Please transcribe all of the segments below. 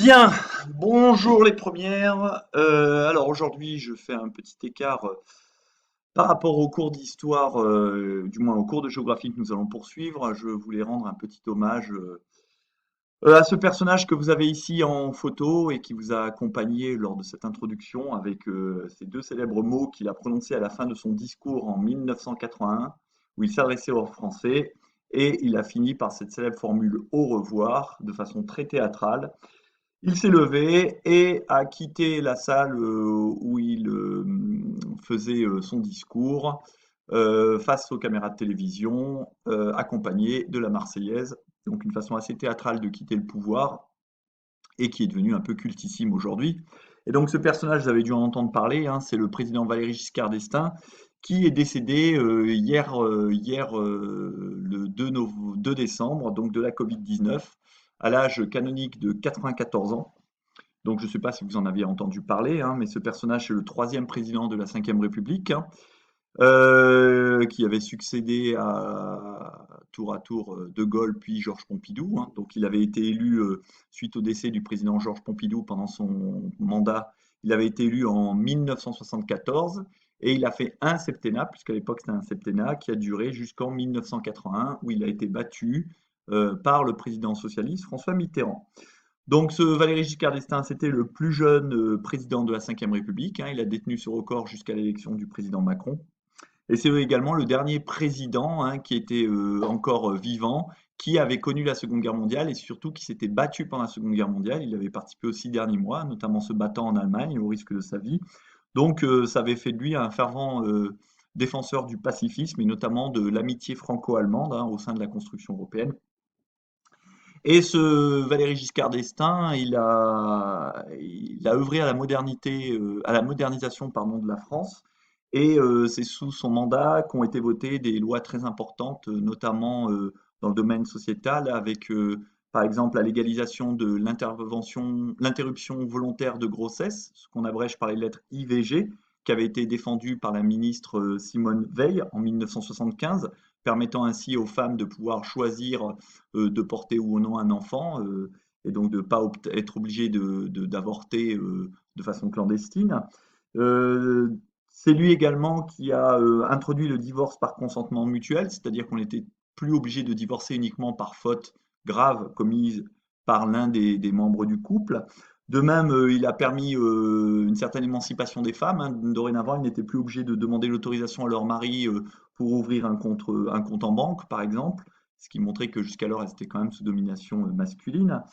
Bien, bonjour les premières. Alors aujourd'hui, je fais un petit écart par rapport au cours d'histoire, du moins au cours de géographie que nous allons poursuivre. Je voulais rendre un petit hommage à ce personnage que vous avez ici en photo et qui vous a accompagné lors de cette introduction avec ces deux célèbres mots qu'il a prononcés à la fin de son discours en 1981, où il s'adressait aux Français et il a fini par cette célèbre formule au revoir de façon très théâtrale. Il s'est levé et a quitté la salle où il faisait son discours face aux caméras de télévision, accompagné de la Marseillaise. Donc une façon assez théâtrale de quitter le pouvoir et qui est devenu un peu cultissime aujourd'hui. Et donc ce personnage, vous avez dû en entendre parler, hein, c'est le président Valéry Giscard d'Estaing, qui est décédé le 2 décembre, donc de la Covid-19, à l'âge canonique de 94 ans. Donc je ne sais pas si vous en aviez entendu parler, hein, mais ce personnage est le troisième président de la Ve République, hein, qui avait succédé à tour De Gaulle puis Georges Pompidou, hein. Donc il avait été élu suite au décès du président Georges Pompidou pendant son mandat. Il avait été élu en 1974 et il a fait un septennat, puisqu'à l'époque c'était un septennat, qui a duré jusqu'en 1981 où il a été battu par le président socialiste François Mitterrand. Donc ce Valéry Giscard d'Estaing, c'était le plus jeune président de la Ve République, hein. Il a détenu ce record jusqu'à l'élection du président Macron. Et c'est également le dernier président, hein, qui était encore vivant, qui avait connu la Seconde Guerre mondiale et surtout qui s'était battu pendant la Seconde Guerre mondiale. Il avait participé aux 6 derniers mois, notamment se battant en Allemagne au risque de sa vie. Donc ça avait fait de lui un fervent défenseur du pacifisme et notamment de l'amitié franco-allemande, hein, au sein de la construction européenne. Et ce Valéry Giscard d'Estaing, il a œuvré à la modernité, à la modernisation, pardon, de la France. Et c'est sous son mandat qu'ont été votées des lois très importantes, notamment dans le domaine sociétal, avec par exemple la légalisation de l'interruption volontaire de grossesse, ce qu'on abrège par les lettres IVG, qui avait été défendue par la ministre Simone Veil en 1975, permettant ainsi aux femmes de pouvoir choisir de porter ou non un enfant, et donc de ne pas être obligé d'avorter de façon clandestine. Euh, c'est lui également qui a introduit le divorce par consentement mutuel, c'est-à-dire qu'on n'était plus obligé de divorcer uniquement par faute grave commise par l'un des membres du couple. De même, il a permis une certaine émancipation des femmes, hein. Dorénavant, ils n'étaient plus obligés de demander l'autorisation à leur mari pour ouvrir un compte en banque, par exemple, ce qui montrait que jusqu'alors, elles étaient quand même sous domination masculine.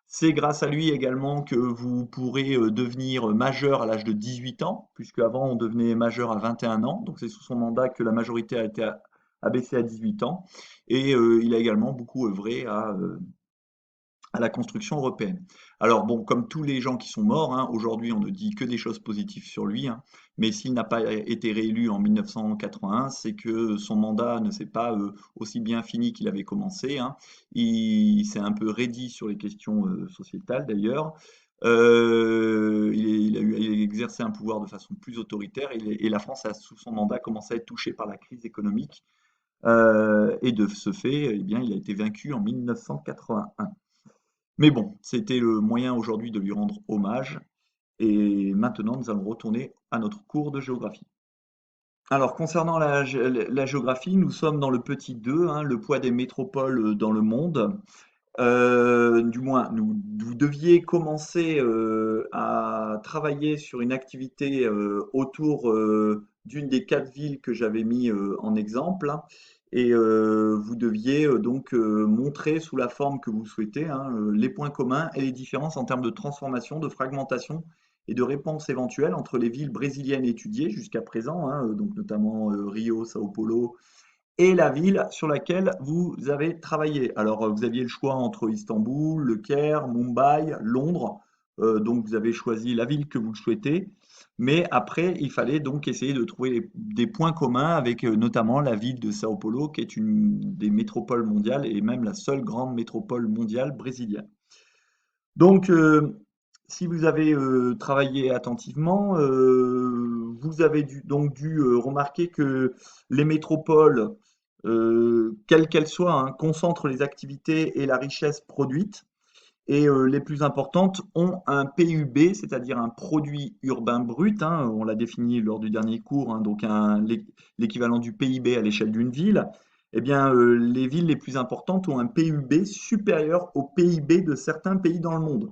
C'est grâce à lui également que vous pourrez devenir majeur à l'âge de 18 ans, puisque avant on devenait majeur à 21 ans. Donc c'est sous son mandat que la majorité a été abaissée à 18 ans. Et il a également beaucoup œuvré à la construction européenne. Alors bon, comme tous les gens qui sont morts, hein, aujourd'hui on ne dit que des choses positives sur lui, hein, mais s'il n'a pas été réélu en 1981, c'est que son mandat ne s'est pas aussi bien fini qu'il avait commencé, hein. Il s'est un peu raidi sur les questions sociétales d'ailleurs. Il a exercé un pouvoir de façon plus autoritaire et la France a, sous son mandat, commencé à être touchée par la crise économique. Et de ce fait, eh bien, il a été vaincu en 1981. Mais bon, c'était le moyen aujourd'hui de lui rendre hommage. Et maintenant, nous allons retourner à notre cours de géographie. Alors, concernant la géographie, nous sommes dans le petit 2, hein, le poids des métropoles dans le monde. Du moins, vous deviez commencer à travailler sur une activité autour d'une des 4 villes que j'avais mis en exemple, hein. Et vous deviez donc montrer sous la forme que vous souhaitez, hein, les points communs et les différences en termes de transformation, de fragmentation et de réponses éventuelles entre les villes brésiliennes étudiées jusqu'à présent, hein, donc notamment Rio, Sao Paulo, et la ville sur laquelle vous avez travaillé. Alors, vous aviez le choix entre Istanbul, Le Caire, Mumbai, Londres. Donc, vous avez choisi la ville que vous souhaitez. Mais après, il fallait donc essayer de trouver des points communs avec notamment la ville de Sao Paulo, qui est une des métropoles mondiales et même la seule grande métropole mondiale brésilienne. Donc, si vous avez travaillé attentivement, vous avez dû remarquer que les métropoles, quelles qu'elles soient, hein, concentrent les activités et la richesse produite. et les plus importantes ont un PUB, c'est-à-dire un produit urbain brut, hein, on l'a défini lors du dernier cours, hein, donc l'équivalent du PIB à l'échelle d'une ville. Eh bien, les villes les plus importantes ont un PUB supérieur au PIB de certains pays dans le monde.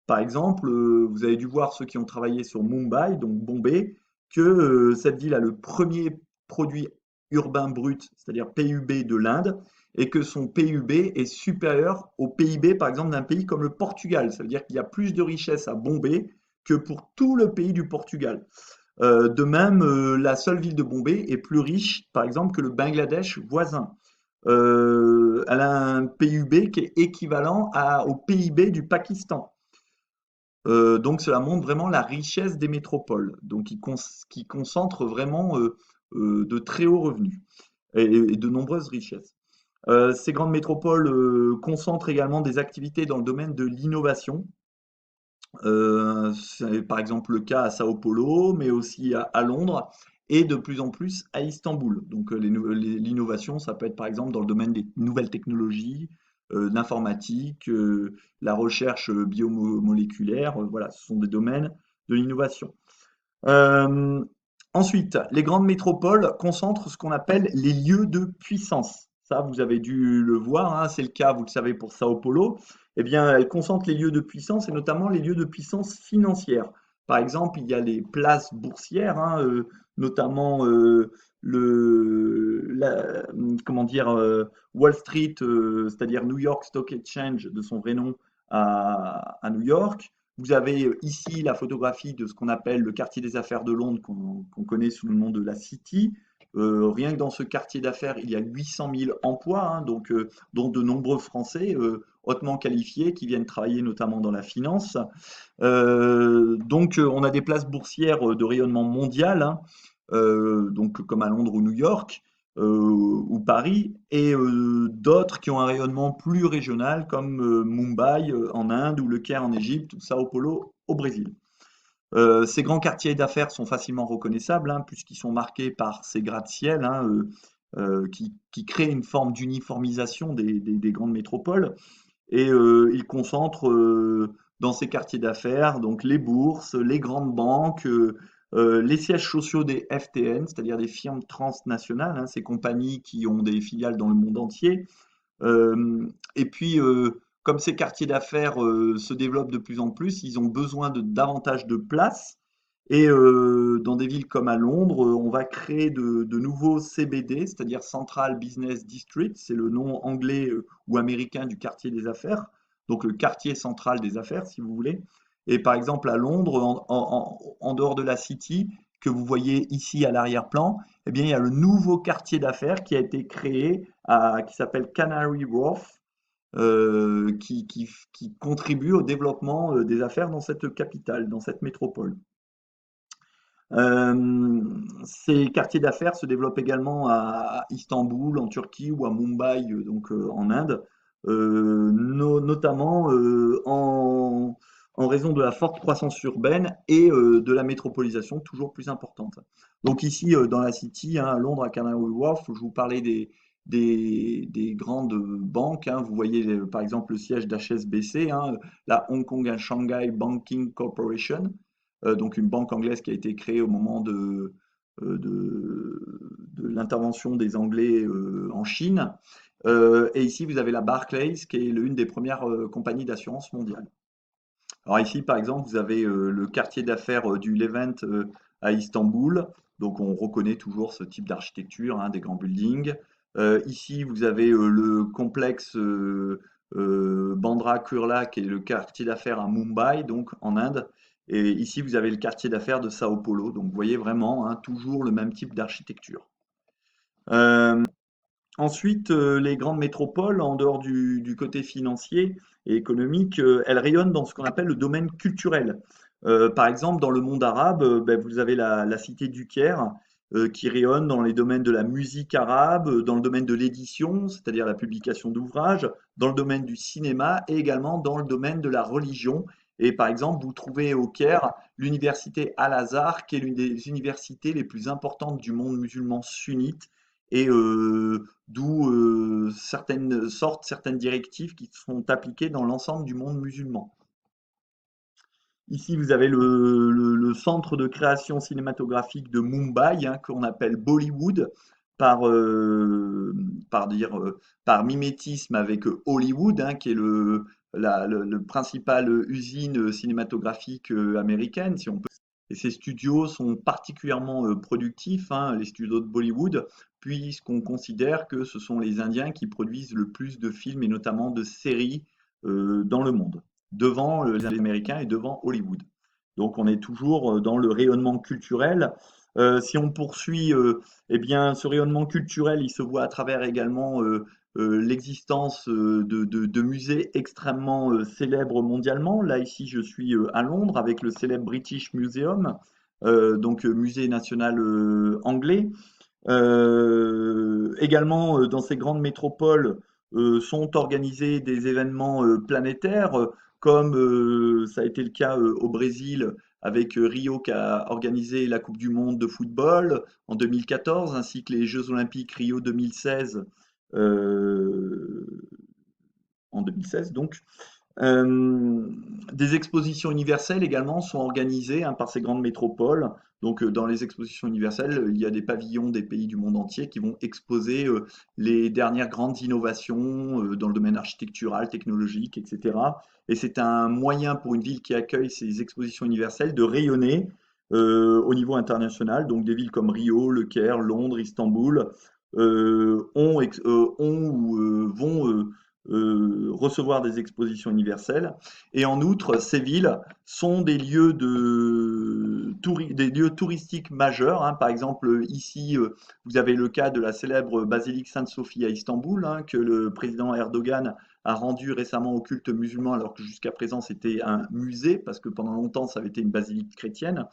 Par exemple, vous avez dû voir ceux qui ont travaillé sur Mumbai, donc Bombay, que cette ville a le premier produit urbain brut, c'est-à-dire PUB de l'Inde, et que son PUB est supérieur au PIB, par exemple, d'un pays comme le Portugal. Ça veut dire qu'il y a plus de richesse à Bombay que pour tout le pays du Portugal. De même, la seule ville de Bombay est plus riche, par exemple, que le Bangladesh voisin. Elle a un PUB qui est équivalent au PIB du Pakistan. Donc cela montre vraiment la richesse des métropoles, donc qui concentrent vraiment de très hauts revenus et de nombreuses richesses. Ces grandes métropoles concentrent également des activités dans le domaine de l'innovation. C'est par exemple le cas à Sao Paulo, mais aussi à Londres et de plus en plus à Istanbul. Donc l'innovation, ça peut être par exemple dans le domaine des nouvelles technologies, l'informatique, la recherche biomoléculaire. Voilà, ce sont des domaines de l'innovation. Euh, Ensuite, les grandes métropoles concentrent ce qu'on appelle les lieux de puissance. Ça, vous avez dû le voir, hein, c'est le cas, vous le savez, pour Sao Paulo. Eh bien, elles concentrent les lieux de puissance et notamment les lieux de puissance financière. Par exemple, il y a les places boursières, hein, notamment comment dire, Wall Street, c'est-à-dire New York Stock Exchange de son vrai nom à New York. Vous avez ici la photographie de ce qu'on appelle le quartier des affaires de Londres, qu'on connaît sous le nom de la City. Rien que dans ce quartier d'affaires, il y a 800 000 emplois, hein, donc, dont de nombreux Français hautement qualifiés qui viennent travailler notamment dans la finance. Donc, on a des places boursières de rayonnement mondial, hein, donc comme à Londres ou New York ou Paris, et d'autres qui ont un rayonnement plus régional, comme Mumbai en Inde ou Le Caire en Égypte ou Sao Paulo au Brésil. Ces grands quartiers d'affaires sont facilement reconnaissables, hein, puisqu'ils sont marqués par ces gratte-ciel, hein, qui créent une forme d'uniformisation des grandes métropoles. Et ils concentrent dans ces quartiers d'affaires donc les bourses, les grandes banques, les sièges sociaux des FTN, c'est-à-dire des firmes transnationales, hein, ces compagnies qui ont des filiales dans le monde entier. Et puis, comme ces quartiers d'affaires se développent de plus en plus, ils ont besoin de davantage de place. Et dans des villes comme à Londres, on va créer de nouveaux CBD, c'est-à-dire Central Business District, c'est le nom anglais ou américain du quartier des affaires, donc le quartier central des affaires, si vous voulez. Et par exemple à Londres, en dehors de la City, que vous voyez ici à l'arrière-plan, eh bien, il y a le nouveau quartier d'affaires qui a été créé, qui s'appelle Canary Wharf, qui contribue au développement des affaires dans cette capitale, dans cette métropole. Ces quartiers d'affaires se développent également à Istanbul, en Turquie ou à Mumbai, donc en Inde, notamment en raison de la forte croissance urbaine et de la métropolisation toujours plus importante. Donc ici, dans la City, hein, à Londres, à Canary Wharf, je vous parlais des grandes banques, hein. Vous voyez par exemple le siège d'HSBC, hein, la Hong Kong and Shanghai Banking Corporation, donc une banque anglaise qui a été créée au moment de l'intervention des Anglais en Chine. Et ici, vous avez la Barclays, qui est l'une des premières compagnies d'assurance mondiale. Alors ici, par exemple, vous avez le quartier d'affaires du Levant à Istanbul. Donc on reconnaît toujours ce type d'architecture, hein, des grands buildings. Ici, vous avez le complexe Bandra Kurla, qui est le quartier d'affaires à Mumbai, donc en Inde. Et ici, vous avez le quartier d'affaires de Sao Paulo. Donc vous voyez vraiment, hein, toujours le même type d'architecture. Euh, Ensuite, les grandes métropoles, en dehors du côté financier et économique, elles rayonnent dans ce qu'on appelle le domaine culturel. Par exemple, dans le monde arabe, ben, vous avez la cité du Caire, qui rayonne dans les domaines de la musique arabe, dans le domaine de l'édition, c'est-à-dire la publication d'ouvrages, dans le domaine du cinéma et également dans le domaine de la religion. Et par exemple, vous trouvez au Caire l'université Al-Azhar, qui est l'une des universités les plus importantes du monde musulman sunnite, et d'où certaines directives qui sont appliquées dans l'ensemble du monde musulman. Ici, vous avez le centre de création cinématographique de Mumbai, hein, qu'on appelle Bollywood, par, euh, par, dire, par mimétisme avec Hollywood, hein, qui est le principal usine cinématographique américaine, si on peut. Et ces studios sont particulièrement productifs, hein, les studios de Bollywood, puisqu'on considère que ce sont les Indiens qui produisent le plus de films et notamment de séries dans le monde, devant les Américains et devant Hollywood. Donc on est toujours dans le rayonnement culturel. Si on poursuit, eh bien, ce rayonnement culturel, il se voit à travers également l'existence de musées extrêmement célèbres mondialement. Là, ici, je suis à Londres avec le célèbre British Museum, donc musée national anglais. Également, dans ces grandes métropoles, sont organisés des événements planétaires, comme ça a été le cas au Brésil avec Rio qui a organisé la Coupe du Monde de football en 2014, ainsi que les Jeux Olympiques Rio 2016 euh, en 2016 donc. Euh, des expositions universelles également sont organisées, hein, par ces grandes métropoles. Donc, dans les expositions universelles, il y a des pavillons des pays du monde entier qui vont exposer les dernières grandes innovations dans le domaine architectural, technologique, etc. Et c'est un moyen pour une ville qui accueille ces expositions universelles de rayonner au niveau international. Donc, des villes comme Rio, Le Caire, Londres, Istanbul ont ou vont recevoir des expositions universelles. Et en outre, ces villes sont des lieux touristiques majeurs, hein. Par exemple, ici, vous avez le cas de la célèbre basilique Sainte-Sophie à Istanbul, hein, que le président Erdogan a rendu récemment au culte musulman, alors que jusqu'à présent c'était un musée, parce que pendant longtemps ça avait été une basilique chrétienne.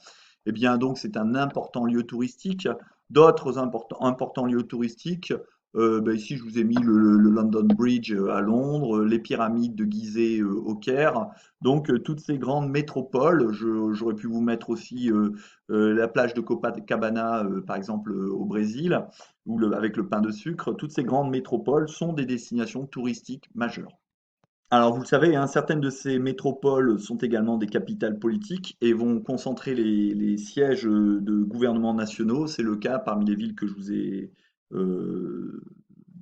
Eh bien, donc c'est un important lieu touristique. D'autres importants lieux touristiques, bah, ici, je vous ai mis le London Bridge à Londres, les pyramides de Gizeh au Caire. Donc, toutes ces grandes métropoles, j'aurais pu vous mettre aussi la plage de Copacabana, par exemple, au Brésil, ou avec le pain de sucre. Toutes ces grandes métropoles sont des destinations touristiques majeures. Alors, vous le savez, hein, certaines de ces métropoles sont également des capitales politiques et vont concentrer les sièges de gouvernements nationaux. C'est le cas parmi les villes que je vous ai euh,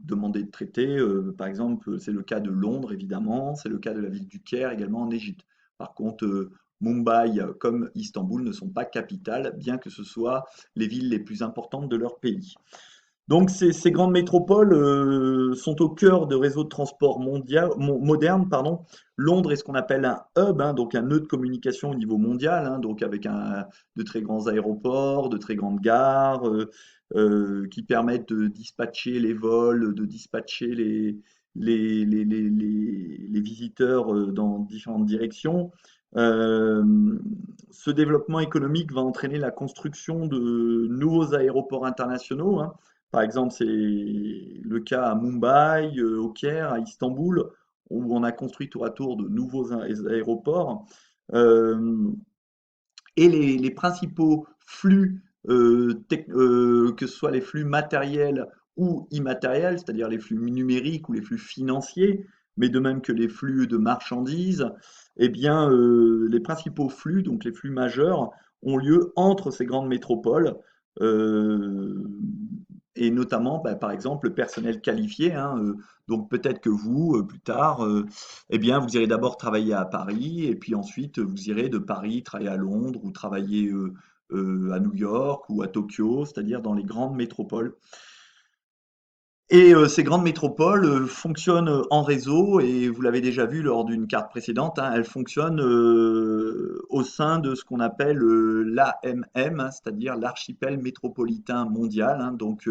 demandé de traiter. Par exemple, c'est le cas de Londres, évidemment. C'est le cas de la ville du Caire, également en Égypte. Par contre, Mumbai comme Istanbul ne sont pas capitales, bien que ce soit les villes les plus importantes de leur pays. Donc ces grandes métropoles sont au cœur de réseaux de transport modernes. Pardon. Londres est ce qu'on appelle un hub, hein, donc un nœud de communication au niveau mondial, hein, donc avec de très grands aéroports, de très grandes gares, qui permettent de dispatcher les vols, de dispatcher les visiteurs dans différentes directions. Euh, Ce développement économique va entraîner la construction de nouveaux aéroports internationaux, hein. Par exemple, c'est le cas à Mumbai, au Caire, à Istanbul, où on a construit tour à tour de nouveaux aéroports. Euh, et les principaux flux, que ce soit les flux matériels ou immatériels, c'est-à-dire les flux numériques ou les flux financiers, mais de même que les flux de marchandises, eh bien, les principaux flux, donc les flux majeurs, ont lieu entre ces grandes métropoles. euh, et notamment, bah, par exemple, le personnel qualifié, hein, donc peut-être que vous, plus tard, eh bien, vous irez d'abord travailler à Paris, et puis ensuite, vous irez de Paris travailler à Londres, ou travailler à New York, ou à Tokyo, c'est-à-dire dans les grandes métropoles. Et ces grandes métropoles fonctionnent en réseau, et vous l'avez déjà vu lors d'une carte précédente, hein, elles fonctionnent au sein de ce qu'on appelle l'AMM, hein, c'est-à-dire l'archipel métropolitain mondial, hein. Donc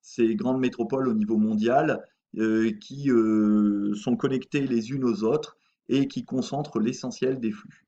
ces grandes métropoles au niveau mondial qui sont connectées les unes aux autres et qui concentrent l'essentiel des flux.